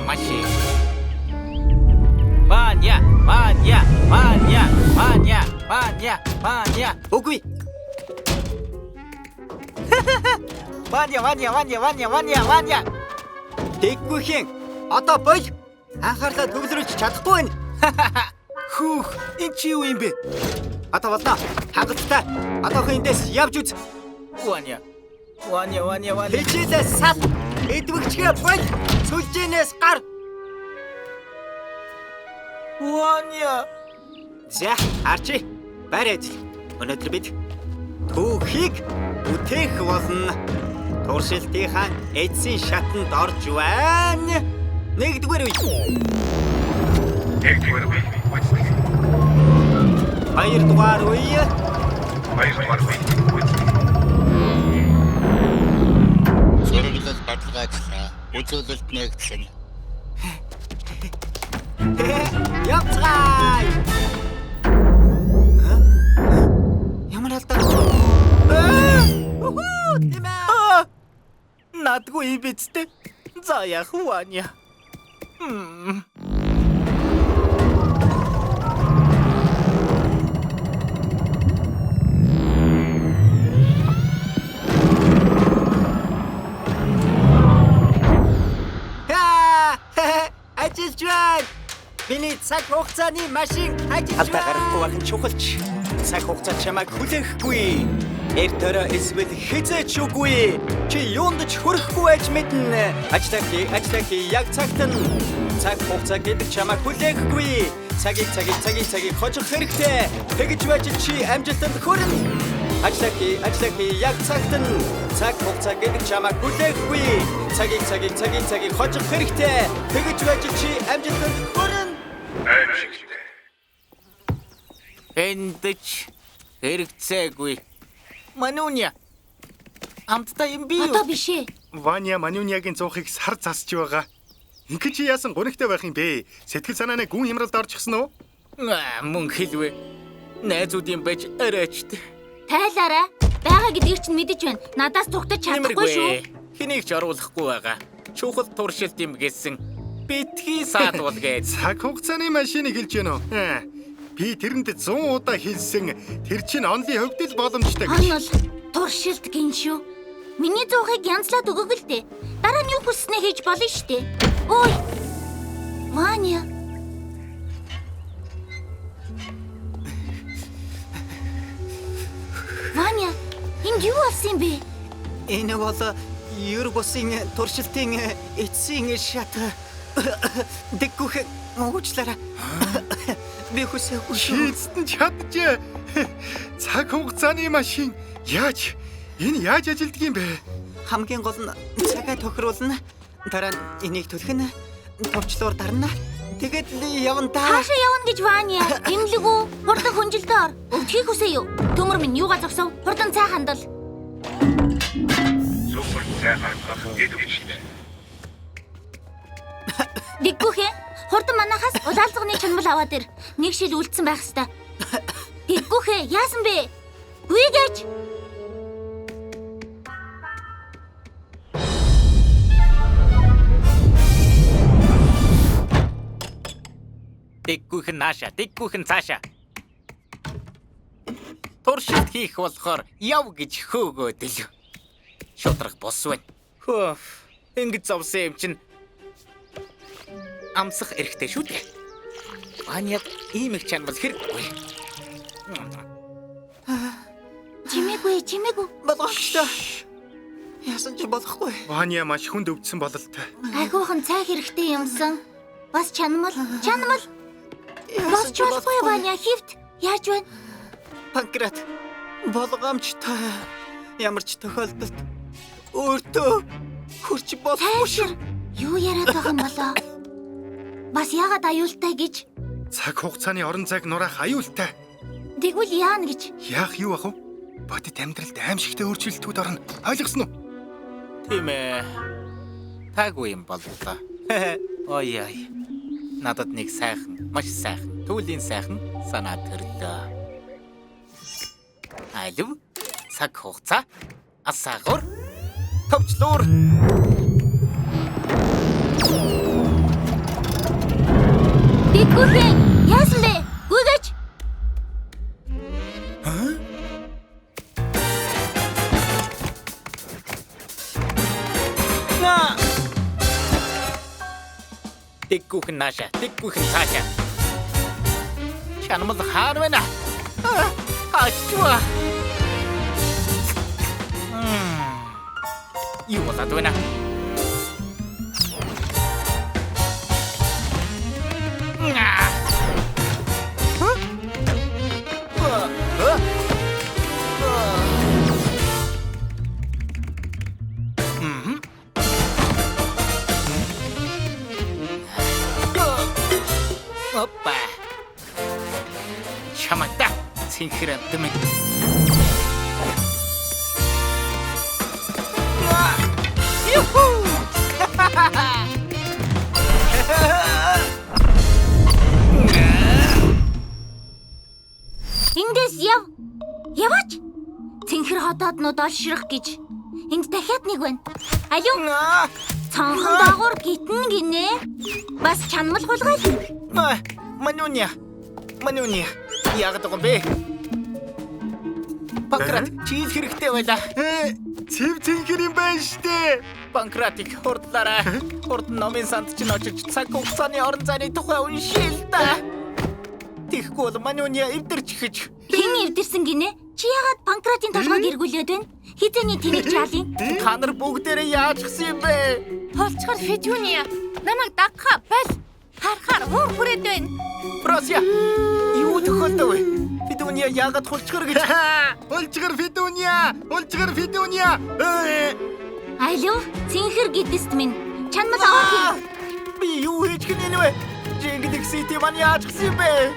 машин. Ваня. Үгүй. Ваня. Дэггүйхэн. Одоо бол анхаарлаа төвлөрүүлж чадахгүй байна. Хүүх, энэ чи юу юм бэ? Одоо болно. Хангалттай. Одоохон эндээс явж үз. Ваня. Хичээлээ сал. Эдвэгчгээ бол. Сүлжээнээс гар. Ваня. За, арчи. Барайд. Өнөөдөр бид түүхийг бүтээх болно. Туршилтынхаа эцсийн шатанд орж байна. Нэгдүгээр үе. Хоёрдугаар үе. Зориулал баталгаачлаа. Үзүүлэлт нэгдлэн. Явцгаая. Ямар алдаа? Надгүй бицтэй. За яах вэ? Ажиллаж байна. Миний цаг хугацааны машин ажиллаж байна. Гарахгүй байх нь чухалч. Цаг хугацаа чамайг хүлээхгүй. Эртөө эсвэл хизээч үгүй. Чи юунд ч хүрэхгүй байж мэднэ. Ажиллах яг цагт нь. Цаг хугацаа гэдэг чамайг хүлээхгүй. Цагийг хожих хэрэгтэй. Тэгж байж чи амжилтанд хүрнэ. Ажиллах яг цагт нь. Цаг хугацаа гэдэг чамайг хүлээхгүй. Цагийг хожих хэрэгтэй. Тэгж байж чи амжилтанд хүрнэ. Эндэж хэрэгцээгүй. Мануня. Амттай юм би юу? Одоо биш ээ. Ваня Манунягийн зуухыг сар засч байгаа. Ингээ чи яасан гонигтай байх юм бэ? Сэтгэл санааны гүн хямралд орчихсон уу? Мөн хэлвэ. Найзуудын байж арайчтай. Тайлаарай. Бага гэдгийг чинь мэдэж байна. Надаас зүгтэж чадахгүй шүү. Хэнийг ч оруулахгүй байгаа. Чухал туршилт юм гэсэн. Битгий саадвал гэж. Цаг хугацааны машиныг хэлж гэнэ үү? Би тэрэнд 100 удаа хэлсэн. Тэр чинь онлын хөвдөл боломжтой гэж. Онол туршилт гин шүү. Миний зуухыг янзлаад өгөг л дээ. Дараа нь юу хүснээ хийж болно штэ. Ой. Ваня. Ваня, энд юу болсон бэ? Энэ бол ер бусын туршилтын эцсийн шат. Дэггүйхэн уучлаарай. Би хүсээгүй шүү. Шийдсэн чадчихэ. Цаг хугацааны машин яаж ажилддаг юм бэ? Хамгийн гол нь цагаа тохируулна. Дараа нь энийг түлхэнэ. Товчлуур дарна. Тэгээд явна та. Хаашаа явна гэж Ваня? Имлэг үү? Хурдан хүнжилтээр ор. Өвдөхийг хүсэе юу? Төмөр минь юугаа зогсов? Хурдан цай хандал. Дэггүйхэн, хурдан манахаас улаалцганы чанмал аваад ир. Нэг шил үлдсэн байх хэвээр. Дэггүйхэн, яасан бэ? Гүйгэж. Дэггүйхэн нааша, дэггүйхэн цаашаа. Туршилт хийх болохоор яв гэж хөөгөөд л. Шудраг бос байна. Хөө, ингэж зовсон юм чинь амсах эрхтэй шүү дээ. Ваня ийм их чанмал хэрэггүй. Чимээгүй. Болохгүй. Яасан ч болохгүй. Ваня маш хүнд өвдсөн бололтой. Айгуухан цай хэрэгтэй юмсан. Бас чанмал. Бас чуулгүй Ваня хивт. Яаж байна? Панкрат. Болгоомжтой. Ямар ч тохиолдолд өөртөө хурч болохгүй шүү. Юу яриад байгаа юм болоо? Бас яагаад аюултай гэж? Цаг хугацааны орон зайг нураах аюултай. Тэгвэл яана гэж? Яах юу ах вэ? Бодит амьдралд аимшигтай өөрчлөлтүүд орно. Ойлгосон уу? Тийм ээ. Таагүй юм боллоо. Ой. Надад нэг сайхан, маш сайхан, түүлийн сайхан санаа төрлөө. Алив, цаг хугацаа, асаагур, товчлуур. Дэггүйхэн яасан бэ? Гүйгээч. Дэггүйхэн нааша, дэггүйхэн цаашаа. Чанамд хаар байна. Ачва. Юу болоод байна? Опа. Чамайта цинхрэн дэмэ. Юху! Эндээс яв. Яваач. Цэнхэр хотооднууд олшрох гэж. Энд дахиад нэг байна. Алуу. Цонхон дагуур гитэн гинэ. Бас чанмал хулгай. Манюня. Яг дагон бэ. Панкрат чиз хэрэгтэй байла. Цэв цэнхэр юм байна штэ. Панкратик хурдлаарай. Хурд номын санд чинь очиж цаг хугацааны орон зайны тухай уншил та. Тэгэхгүй бол манюня эвдэрч гэж. Хэн эвдэрсэн гинэ? Чи яагаад Панкратын толгойг эргүүлээд байна? Хизээний тэнэг жаалын. Та нар бүгдээрээ яаж гисэн юм бэ? Холцгор Федюния. Намайг дагха бал. Харахаар уур хүрээд байна. Бросия. Юу тохиолдов вэ? Федюния яагаад хулчгар гэж? Хулчгар Федюния. Алуу, цэнхэр гэдэст минь. Чанмал авах. Би юу хийж гинэ вэ? Жингликсити маань яаж гисэн юм бэ?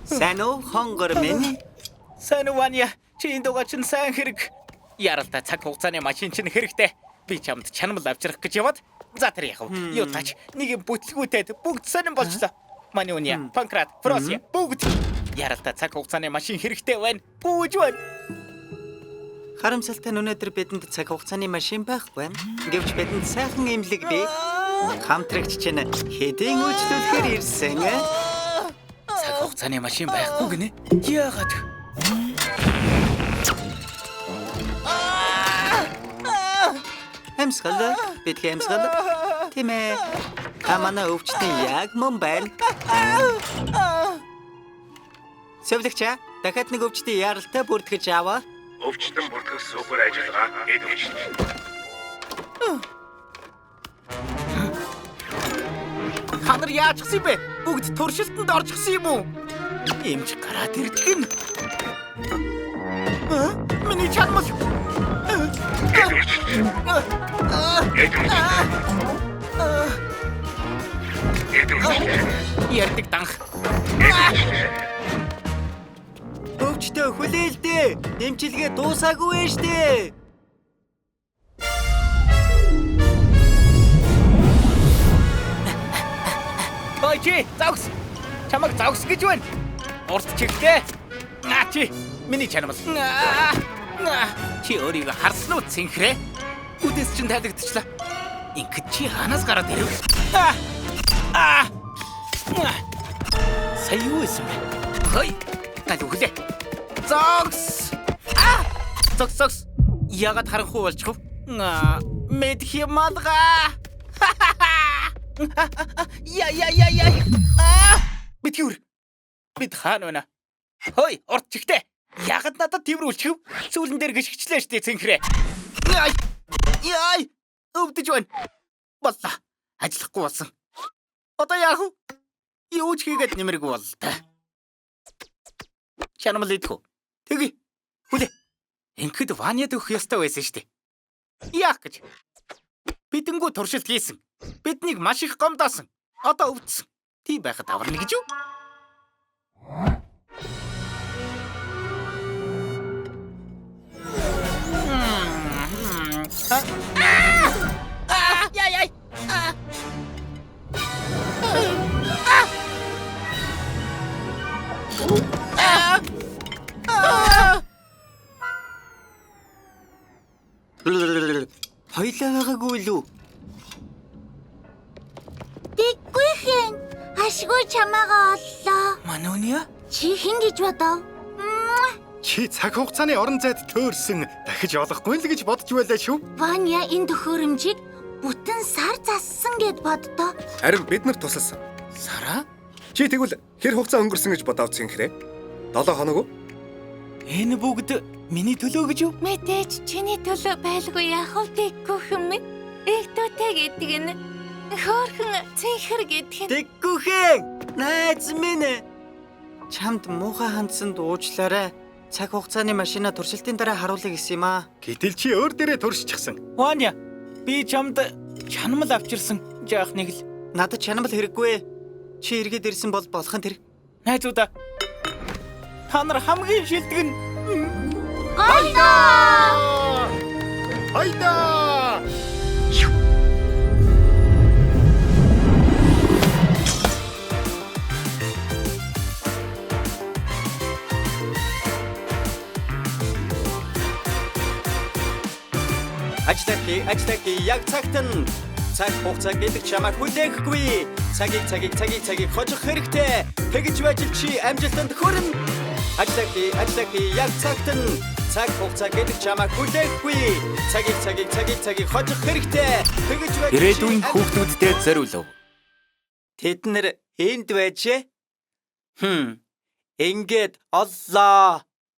Сану хонгор минь. Сану Ваня, чи энэ дугаар чинь сайн хэрэг. Яралтай цаг хугацааны машин чинь хэрэгтэй. Би чамд чанмал авчрах гэж яваад за тэр яах вэ? Юу тач нэг бүтлгүүтэд бүгд сонирн болчлоо. Манюня, Панкрат, Бросия бүгд яралтай цаг хугацааны машин хэрэгтэй байна. Гүйж байна. Харамсалтай нь өнөөдөр бидэнд цаг хугацааны машин байхгүй. Гэвч бидэнд сайхан имлэг бий. Хамтрагч чинь хэдийн үйлчлүүлэхээр ирсэн. Цаг хугацааны машин байхгүй гинэ. Яагаад? Амсгал, бидгээ амсгал. Тийм ээ. Амана өвчтөн яг мөн байна. Сэвлэгчаа, дахиад нэг өвчтөн яралтай бүртгэж аваа. Өвчтөн бүртгэх супер ажиллагаа эдвэж. Та нар яаж гисэн бэ? Бүгд туршилтанд орж гисэн юм уу? Эмч гараад ирдэг нь. Миний чанмал. Ярддаг данх. Өвчтөө хүлээлдээ. Дэмчилгээ дуусаагүй вэ штэ. Чи завс. Чамаг завс гэж байна. Урт чигтэй. Чи миний чанмал. Чи өөрийгөө харсан уу цэнхрээ? Үдэс чинь тайлагдчихлаа. Ингээд чи ханаас гараад ирв? Сая юу юм бэ? Хой. Гал үхлээ. Зогс. Зогс. Ягаад харанхуй болчих вэ? Мэдх юм алгаа. Я. Битгүр. Бид хаана байна? Хой, урт чигтэй. Ягаад надад тэрвүүлчих вэ? Сүүлэн дээр гიშгчлээ штэ цэнхрээ. Яй! Өвдөж байна. Боллоо. Ажиллахгүй болсон. Одоо яах вэ? Юу ч хийгээд нэмэргүй боллоо та. Чанамал идэх үү? Тэгье. Хүлээ. Ингээд Ваняд өгөх ёстой байсан штэ. Яах гэж? Бидэнгүү туршилт хийсэн. Биднийг маш их гомдоосон. Одоо өвдсөн. Тийм байхад аварна гэж юу? Яй. Хоёлаа байгаагүй юу? Яашгүй чамаагаа оллоо. Манууния? Чи хэн гэж бодов? Чи цаг хугацааны орон зайд төөрсөн дахиж олохгүй л гэж бодож байлаа шүү. Ваня энэ төхөөрөмжийг бүтэн сар зассан гэд боддоо. Харин бид нар тусалсан. Сараа? Чи тэгвэл хэр хугацаа өнгөрсөн гэж бодоодс юм хэрэг? 7 хоног уу? Энэ бүгд миний төлөө гэж юу? Мэдээж чиний төлөө байлгүй яах вэ Дэггүйхэн минь? Эгдүүтэй гэдэг нь хөөрхөн цэнхэр гэдэг нь. Дэггүйхэн! Найз минь. Чамд муухай хандсанд уучлаарай. Цаг хугацааны машина туршилтын дараа харуулъя гэсэн юм аа. Гэтэл чи өөр дээрээ туршчихсан. Ваня, би чамд чанамал авчирсан жаах нэг л. Надад чанамал хэрэггүй. Чи эргээд ирсэн бол болох нь тэр. Найзуудаа. Та нар хамгийн шилдэг нь Гойдоо! Хайда! Ажлааки яг цагт нь цаг хугацаа гэдэг чамайг хүлээхгүй. Цагийг хожих хэрэгтэй. Тэгж байж чи амжилтанд хүрнэ. Ажлааки яг цагт нь цаг хугацаа гэдэг чамайг хүлээхгүй. Цагийг хожих хэрэгтэй. Тэгж байж ирээдүйн хүүхдүүдтэй зориулав. Тэд нэр энд байжээ. Ингээд оллоо.